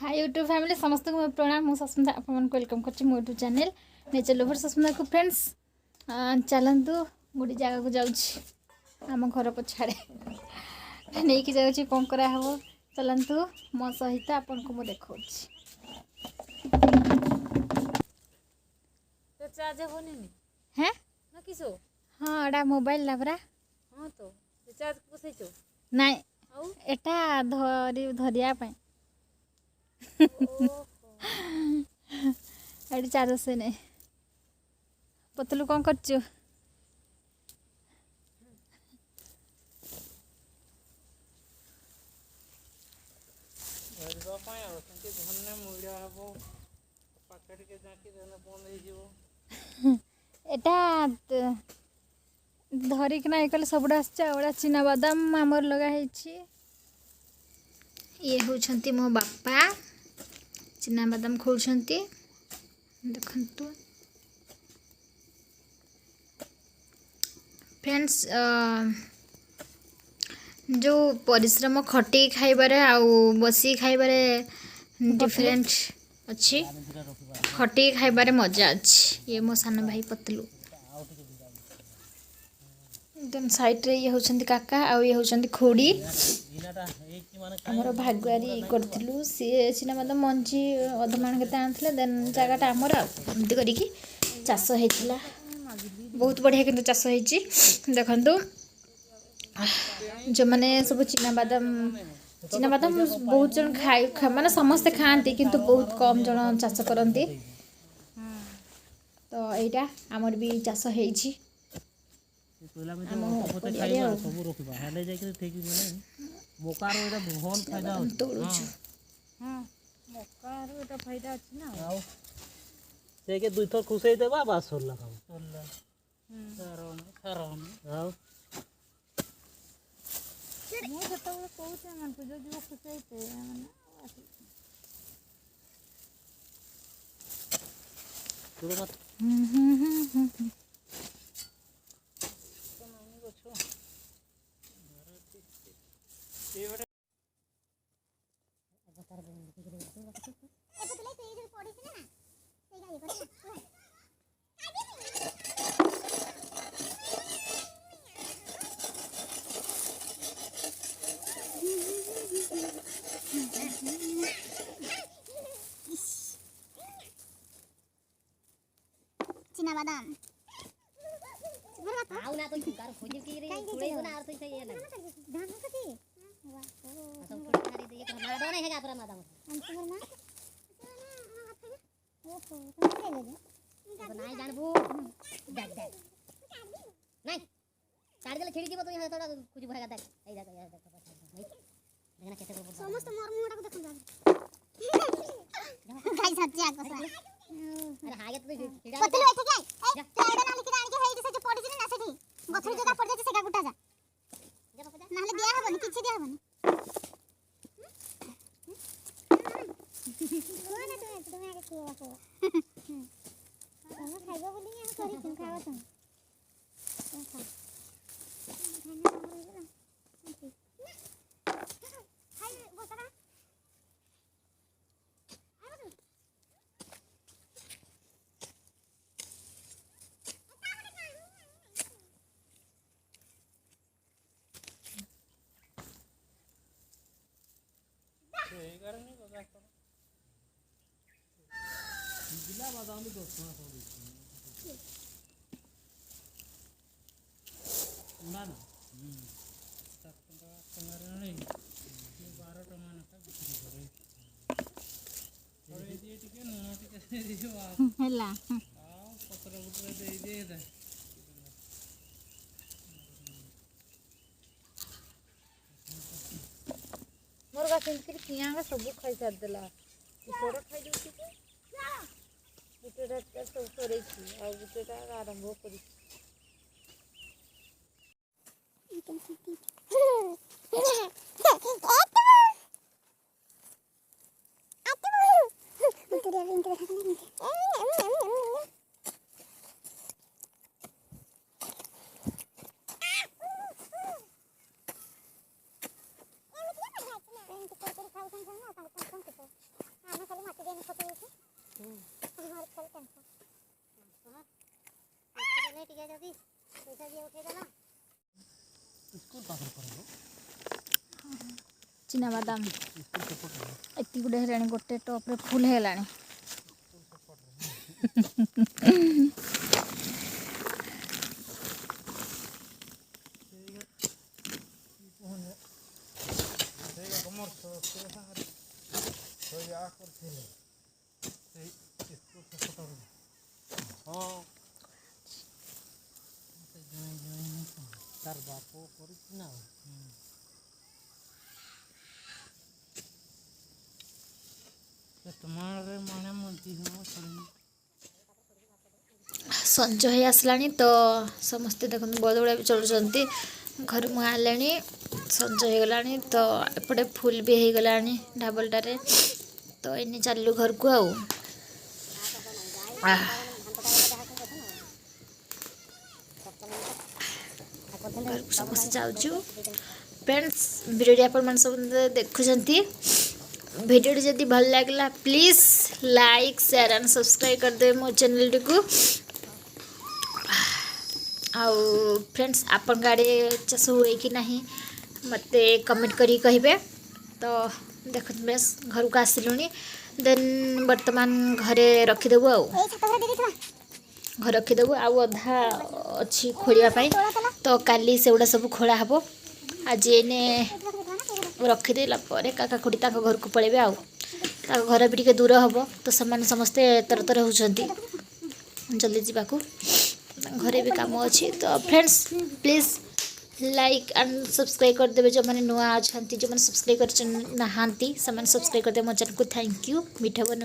hi YouTube family समस्त को प्रणाम मु सस्मिता आपन वेलकम करछि मो YouTube channel nature lover Sasmita को फ्रेंड्स चलंतु गोटे जगह को जाउछि आम घर पछाड़े नहीं कि जाउछि कोन करा हबो चलंतु मो सहित आपन को मु देखौछि तो चार्ज होनी नहीं हैं ना किसो हां एडा मोबाइल लाबरा हां तो चार्ज बसै छो नाइ आउ एटा धरिया पई ओहो एडी चार्ज से नहीं पतलू कौन करछु धरवा पाए आ संके धन्ने मुइडा हबो पाकड़ के जाके धने बंद हे जीवो एटा धरिक ना कले सबुड़ा आसचा चिना बादाम आमर लगा है ये होछंती मो बापा चिना बादाम खोलछंती देखंतु फ्रेंड्स जो परिश्रम खटी खाइबारे आउ बसी खाइबारे डिफरेंट अच्छी खटी खाइबारे मजा अच्छी ये मो सान भाई पतलू एकदम साइड रे ये होछंती काका आउ ये होछंती खोड़ी हमर भागवारी करथिलु से सिना मतलब मंजी अधमान केते आनथिले देन जागाटा हमर एमती करिकी चाष हेतिला बहुत बढ़िया किंतु चाष हेची देखंतु जो माने सब चिना बादाम बहुत जन खाई माने समस्त खाती किंतु बहुत कम जन चाष करती तो एटा हमर भी चाष हेची कोला में तो पते खाइबा सब रखिबा हेले जाय के ठीक बने मोकार एटा भवन फायदा तोड़ुछु हां मकार एटा फायदा अछि ना आउ से के दुई थर खुसै देबा बस सरला काम सरला सारोन आउ मो जता कहूते मन तो जो खुसैते माने तुरो मत चिना बादाम आउ ना तो कार खोज की रे थोड़े ना अर्थ से ये लग धान कथि वाह सब थोड़ी सारी दे के ना दो नहीं है पूरा मादा हम तुम्हार मां ओहो तुम ले ले तो नहीं जानबू देख देख नहीं काट दे छिड़ी जीव तो यहां थोड़ा कुछ भएगा देख ए देख यार देख नहीं देखना कैसे को समस्त मोर मुंहटा को देखन गाइस सच्ची आको अरे हागे तो छिड़ा पतलू एथे जाय ए तेडा ना लिखि आनी के हेइ से जो पड़ी छी ना सेठी गछरी जोटा पड़ जाय सेका गुटा जा नाले बिया हबनी किछि दिया हबनी कोना तुम आगे किए बाको हम खाइबो बोली हम करी तुम खावा तुम खा खाना हमर गेला हाय बोतरा ए करनी को जा कर जिला बादाम 10 टका पड़े ना ना 7 टका टमाटर नहीं 12 टका ना का बिक्री करे और ये टिके नोना टिके दियो आ हला आओ पत्र उतर दे दे मोर का सेंतिर किया का सब खाई सार देला थोड़ा खाई दउछि गुटेटा सब करे छी आ गुटेटा आरंभ करी खाऊ स्कूल पाखर पड़ो चिनाबादाम स्कूल सपोर्ट एति गुडे हेलाणी गोटे टप रे फुल हेलाणी तार बापो ना तुम्हारे माने मंती हो संज हो आसलानी तो समस्ते देखते बदगुड़ा भी चलुँच घर मुँ आले संज हो गलानी तो एपटे फुल भी हो गलानी ढाबलटारे तो इन चलू घर को समस्त जाऊँ फ्रेंड्स वीडियो आपण सब देखुं वीडियो जदि भल लगला please like share and subscribe करदे मो चैनल को आउ फ्रेंड्स आपन गाड़े चाष हुए कि नहीं मत कमेंट करी कहिबे तो देख बेस घर को आसिलुनी देन वर्तमान घरे रखीदेबू घर रखीदेबू आउ अधा अच्छी खोलिया तो काली सेगुड़ा सब खोला हम आज एने रखीदेला काका खुड़ी घर को पलैबे आउ घर भी टे दूर हम तो से समस्ते तरतर होती जल्दी जावाक घरे भी काम अच्छी तो friends please like and subscribe करदे जो मैंने नुआ अच्छा जो मैंने सब्सक्राइब कर नहांती से सब्सक्राइब करदे मो चैनल को थैंक यू मीठा बन